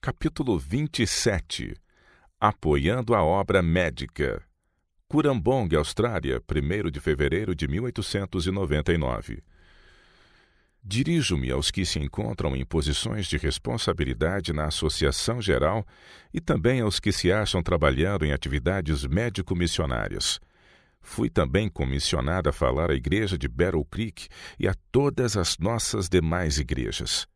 Capítulo 27. Apoiando a obra médica. Currambong, Austrália, 1º de fevereiro de 1899. Dirijo-me aos que se encontram em posições de responsabilidade na Associação Geral e também aos que se acham trabalhando em atividades médico-missionárias. Fui também comissionada a falar à igreja de Battle Creek e a todas as nossas demais igrejas.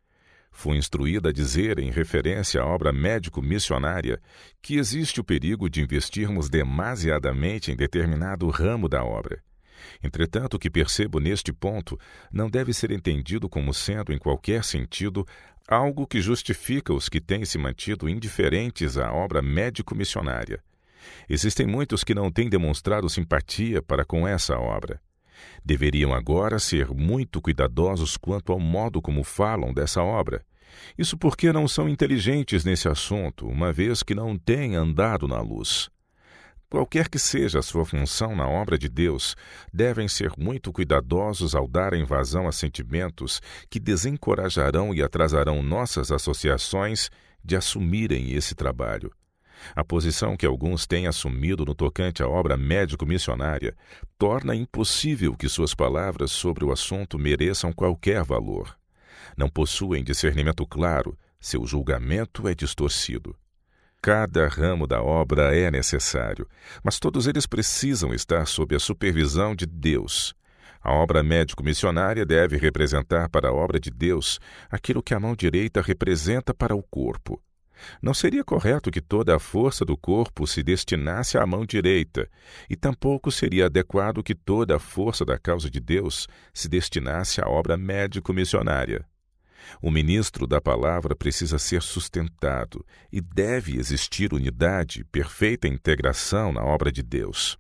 Fui instruída a dizer, em referência à obra médico-missionária, que existe o perigo de investirmos demasiadamente em determinado ramo da obra. Entretanto, o que percebo neste ponto não deve ser entendido como sendo, em qualquer sentido, algo que justifica os que têm se mantido indiferentes à obra médico-missionária. Existem muitos que não têm demonstrado simpatia para com essa obra. Deveriam agora ser muito cuidadosos quanto ao modo como falam dessa obra. Isso porque não são inteligentes nesse assunto, uma vez que não têm andado na luz. Qualquer que seja a sua função na obra de Deus, devem ser muito cuidadosos ao darem vazão a sentimentos que desencorajarão e atrasarão nossas associações de assumirem esse trabalho. A posição que alguns têm assumido no tocante à obra médico-missionária torna impossível que suas palavras sobre o assunto mereçam qualquer valor. Não possuem discernimento claro, seu julgamento é distorcido. Cada ramo da obra é necessário, mas todos eles precisam estar sob a supervisão de Deus. A obra médico-missionária deve representar para a obra de Deus aquilo que a mão direita representa para o corpo. Não seria correto que toda a força do corpo se destinasse à mão direita, e tampouco seria adequado que toda a força da causa de Deus se destinasse à obra médico-missionária. O ministro da palavra precisa ser sustentado e deve existir unidade, perfeita integração na obra de Deus.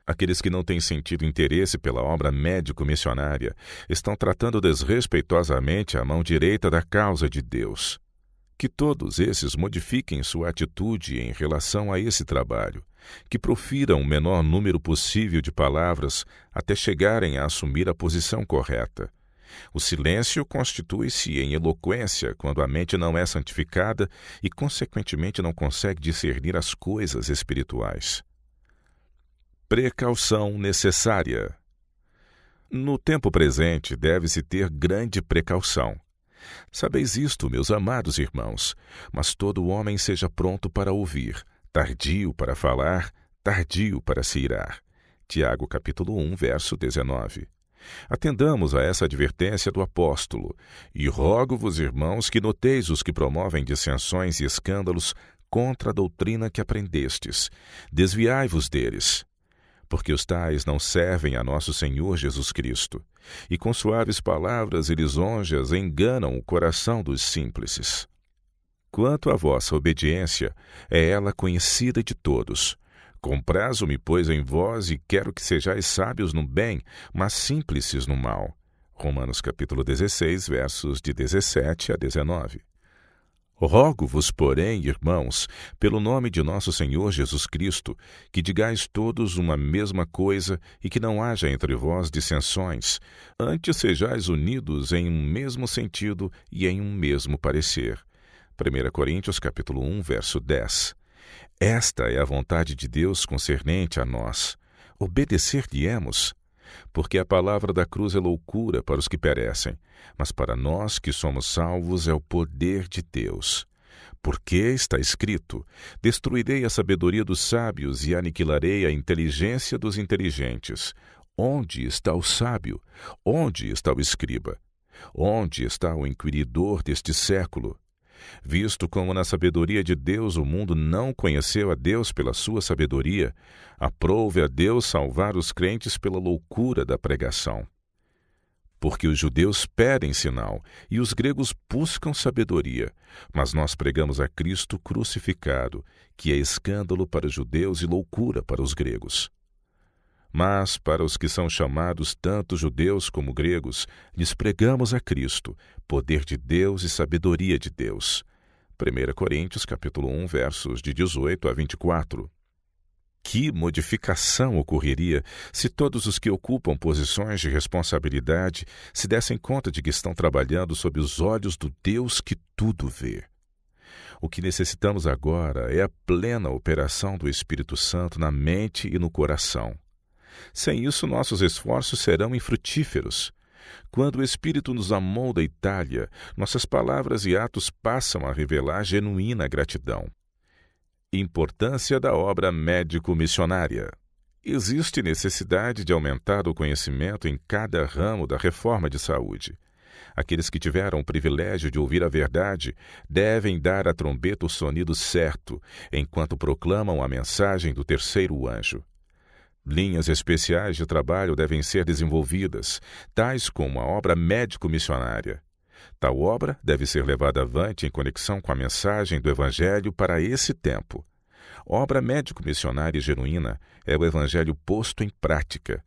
Aqueles que não têm sentido interesse pela obra médico-missionária estão tratando desrespeitosamente a mão direita da causa de Deus. Que todos esses modifiquem sua atitude em relação a esse trabalho, que profiram o menor número possível de palavras até chegarem a assumir a posição correta. O silêncio constitui-se em eloquência quando a mente não é santificada e, consequentemente, não consegue discernir as coisas espirituais. Precaução necessária. No tempo presente, deve-se ter grande precaução. Sabeis isto, meus amados irmãos, mas todo homem seja pronto para ouvir, tardio para falar, tardio para se irar. Tiago, capítulo 1, verso 19. Atendamos a essa advertência do apóstolo, e rogo-vos, irmãos, que noteis os que promovem dissensões e escândalos contra a doutrina que aprendestes. Desviai-vos deles. Porque os tais não servem a nosso Senhor Jesus Cristo, e com suaves palavras e lisonjas enganam o coração dos simples. Quanto à vossa obediência, é ela conhecida de todos. Comprazo-me, pois, em vós, e quero que sejais sábios no bem, mas simples no mal. Romanos capítulo 16, versos de 17 a 19. Rogo-vos, porém, irmãos, pelo nome de nosso Senhor Jesus Cristo, que digais todos uma mesma coisa e que não haja entre vós dissensões, antes sejais unidos em um mesmo sentido e em um mesmo parecer. 1 Coríntios capítulo 1, verso 10. Esta é a vontade de Deus concernente a nós. Obedecer-lhe-emos, porque a palavra da cruz é loucura para os que perecem, mas para nós que somos salvos é o poder de Deus. Porque está escrito: destruirei a sabedoria dos sábios e aniquilarei a inteligência dos inteligentes. Onde está o sábio? Onde está o escriba? Onde está o inquiridor deste século? Visto como na sabedoria de Deus o mundo não conheceu a Deus pela sua sabedoria, aprove a Deus salvar os crentes pela loucura da pregação. Porque os judeus pedem sinal e os gregos buscam sabedoria, mas nós pregamos a Cristo crucificado, que é escândalo para os judeus e loucura para os gregos. Mas para os que são chamados tanto judeus como gregos, lhes pregamos a Cristo, poder de Deus e sabedoria de Deus. 1 Coríntios capítulo 1, versos de 18 a 24. Que modificação ocorreria se todos os que ocupam posições de responsabilidade se dessem conta de que estão trabalhando sob os olhos do Deus que tudo vê? O que necessitamos agora é a plena operação do Espírito Santo na mente e no coração. Sem isso, nossos esforços serão infrutíferos. Quando o Espírito nos amolda e talha, nossas palavras e atos passam a revelar genuína gratidão. Importância da obra médico-missionária. Existe necessidade de aumentar o conhecimento em cada ramo da reforma de saúde. Aqueles que tiveram o privilégio de ouvir a verdade devem dar à trombeta o sonido certo, enquanto proclamam a mensagem do terceiro anjo. Linhas especiais de trabalho devem ser desenvolvidas, tais como a obra médico-missionária. Tal obra deve ser levada avante em conexão com a mensagem do Evangelho para esse tempo. Obra médico-missionária genuína é o Evangelho posto em prática.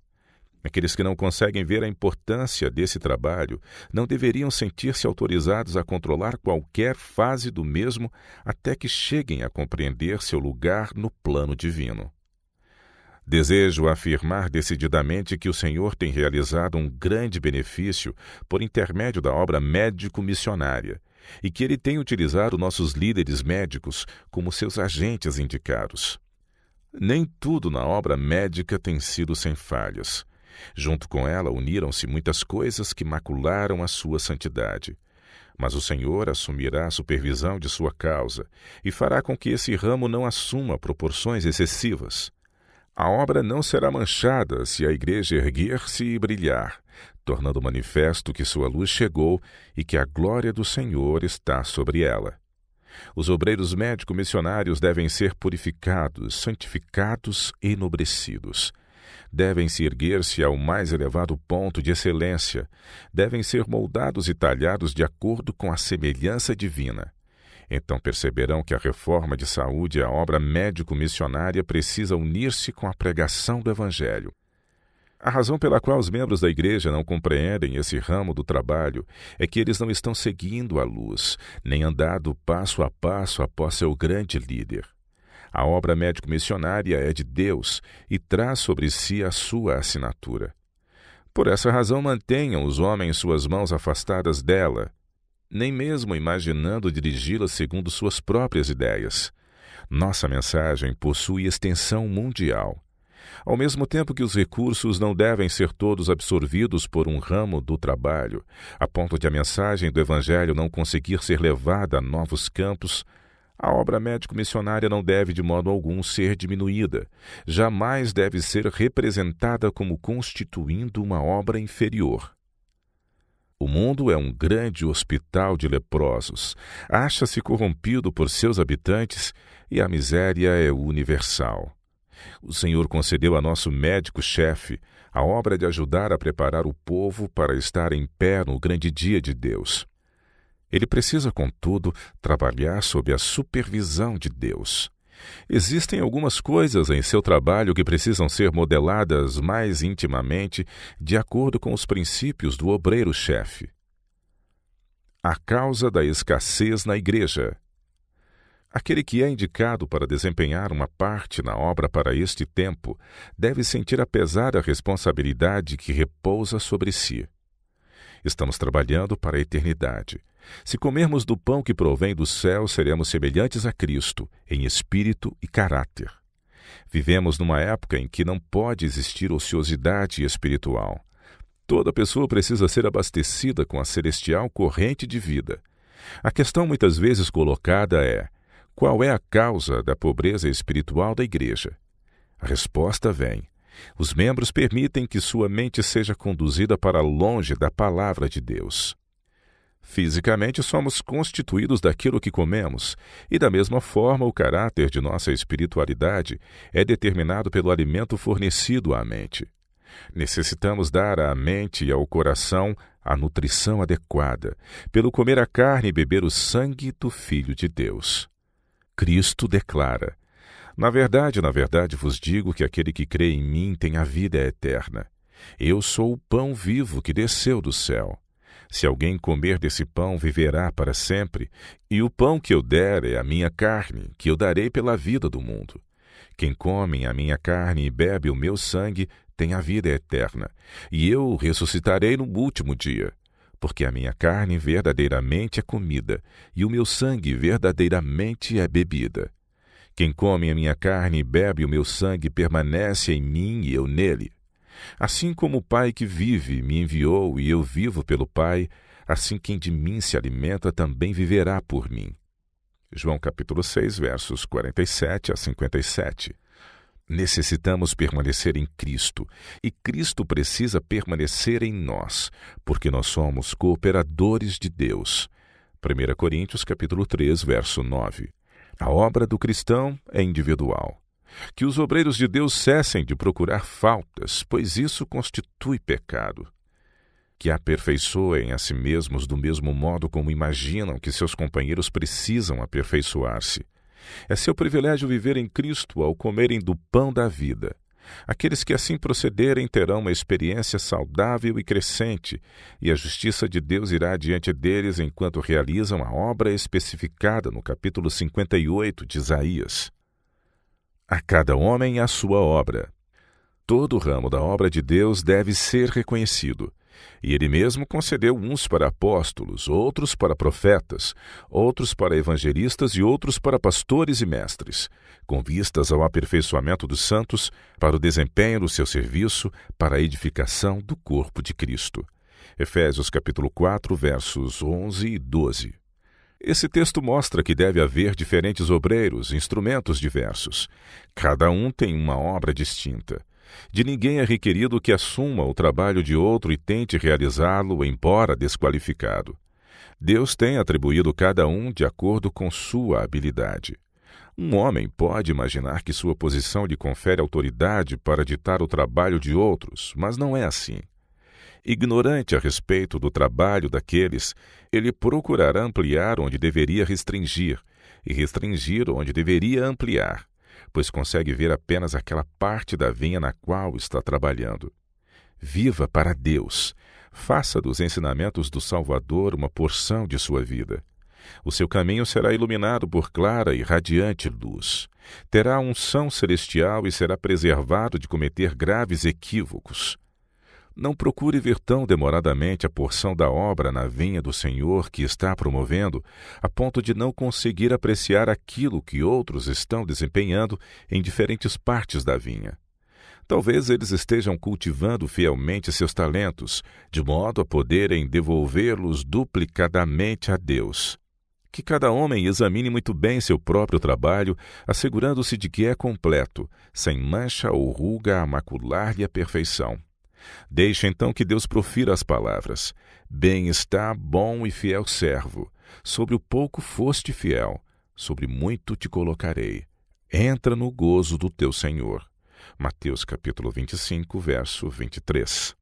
Aqueles que não conseguem ver a importância desse trabalho não deveriam sentir-se autorizados a controlar qualquer fase do mesmo até que cheguem a compreender seu lugar no plano divino. Desejo afirmar decididamente que o Senhor tem realizado um grande benefício por intermédio da obra médico-missionária e que Ele tem utilizado nossos líderes médicos como seus agentes indicados. Nem tudo na obra médica tem sido sem falhas. Junto com ela uniram-se muitas coisas que macularam a sua santidade. Mas o Senhor assumirá a supervisão de sua causa e fará com que esse ramo não assuma proporções excessivas. A obra não será manchada se a igreja erguer-se e brilhar, tornando manifesto que sua luz chegou e que a glória do Senhor está sobre ela. Os obreiros médico-missionários devem ser purificados, santificados e enobrecidos. Devem se erguer-se ao mais elevado ponto de excelência, devem ser moldados e talhados de acordo com a semelhança divina. Então perceberão que a reforma de saúde e a obra médico-missionária precisa unir-se com a pregação do Evangelho. A razão pela qual os membros da igreja não compreendem esse ramo do trabalho é que eles não estão seguindo a luz, nem andado passo a passo após seu grande líder. A obra médico-missionária é de Deus e traz sobre si a sua assinatura. Por essa razão, mantenham os homens suas mãos afastadas dela, nem mesmo imaginando dirigi-la segundo suas próprias ideias. Nossa mensagem possui extensão mundial. Ao mesmo tempo que os recursos não devem ser todos absorvidos por um ramo do trabalho, a ponto de a mensagem do Evangelho não conseguir ser levada a novos campos, a obra médico-missionária não deve de modo algum ser diminuída, jamais deve ser representada como constituindo uma obra inferior. O mundo é um grande hospital de leprosos, acha-se corrompido por seus habitantes e a miséria é universal. O Senhor concedeu a nosso médico-chefe a obra de ajudar a preparar o povo para estar em pé no grande dia de Deus. Ele precisa, contudo, trabalhar sob a supervisão de Deus. Existem algumas coisas em seu trabalho que precisam ser modeladas mais intimamente de acordo com os princípios do obreiro-chefe. A causa da escassez na igreja. Aquele que é indicado para desempenhar uma parte na obra para este tempo deve sentir a pesada responsabilidade que repousa sobre si. Estamos trabalhando para a eternidade. Se comermos do pão que provém do céu, seremos semelhantes a Cristo, em espírito e caráter. Vivemos numa época em que não pode existir ociosidade espiritual. Toda pessoa precisa ser abastecida com a celestial corrente de vida. A questão muitas vezes colocada é: qual é a causa da pobreza espiritual da igreja? A resposta vem: os membros permitem que sua mente seja conduzida para longe da palavra de Deus. Fisicamente somos constituídos daquilo que comemos, e da mesma forma o caráter de nossa espiritualidade é determinado pelo alimento fornecido à mente. Necessitamos dar à mente e ao coração a nutrição adequada, pelo comer a carne e beber o sangue do Filho de Deus. Cristo declara: na verdade vos digo que aquele que crê em mim tem a vida eterna. Eu sou o pão vivo que desceu do céu. Se alguém comer desse pão, viverá para sempre, e o pão que eu der é a minha carne, que eu darei pela vida do mundo. Quem come a minha carne e bebe o meu sangue tem a vida eterna, e eu o ressuscitarei no último dia. Porque a minha carne verdadeiramente é comida, e o meu sangue verdadeiramente é bebida. Quem come a minha carne e bebe o meu sangue permanece em mim e eu nele. Assim como o Pai que vive me enviou e eu vivo pelo Pai, assim quem de mim se alimenta também viverá por mim. João capítulo 6, versos 47 a 57. Necessitamos permanecer em Cristo, e Cristo precisa permanecer em nós, porque nós somos cooperadores de Deus. 1 Coríntios capítulo 3, verso 9. A obra do cristão é individual. Que os obreiros de Deus cessem de procurar faltas, pois isso constitui pecado. Que aperfeiçoem a si mesmos do mesmo modo como imaginam que seus companheiros precisam aperfeiçoar-se. É seu privilégio viver em Cristo ao comerem do pão da vida. Aqueles que assim procederem terão uma experiência saudável e crescente, e a justiça de Deus irá diante deles enquanto realizam a obra especificada no capítulo 58 de Isaías. A cada homem a sua obra. Todo ramo da obra de Deus deve ser reconhecido. E ele mesmo concedeu uns para apóstolos, outros para profetas, outros para evangelistas e outros para pastores e mestres, com vistas ao aperfeiçoamento dos santos, para o desempenho do seu serviço, para a edificação do corpo de Cristo. Efésios capítulo 4, versos 11 e 12. Esse texto mostra que deve haver diferentes obreiros, instrumentos diversos. Cada um tem uma obra distinta. De ninguém é requerido que assuma o trabalho de outro e tente realizá-lo, embora desqualificado. Deus tem atribuído cada um de acordo com sua habilidade. Um homem pode imaginar que sua posição lhe confere autoridade para ditar o trabalho de outros, mas não é assim. Ignorante a respeito do trabalho daqueles, ele procurará ampliar onde deveria restringir, e restringir onde deveria ampliar, pois consegue ver apenas aquela parte da vinha na qual está trabalhando. Viva para Deus. Faça dos ensinamentos do Salvador uma porção de sua vida. O seu caminho será iluminado por clara e radiante luz. Terá unção celestial e será preservado de cometer graves equívocos. Não procure ver tão demoradamente a porção da obra na vinha do Senhor que está promovendo, a ponto de não conseguir apreciar aquilo que outros estão desempenhando em diferentes partes da vinha. Talvez eles estejam cultivando fielmente seus talentos, de modo a poderem devolvê-los duplicadamente a Deus. Que cada homem examine muito bem seu próprio trabalho, assegurando-se de que é completo, sem mancha ou ruga a macular-lhe a perfeição. Deixe então que Deus profira as palavras: Bem está, bom e fiel servo. Sobre o pouco foste fiel, sobre muito te colocarei. Entra no gozo do teu Senhor. Mateus capítulo 25, verso 23.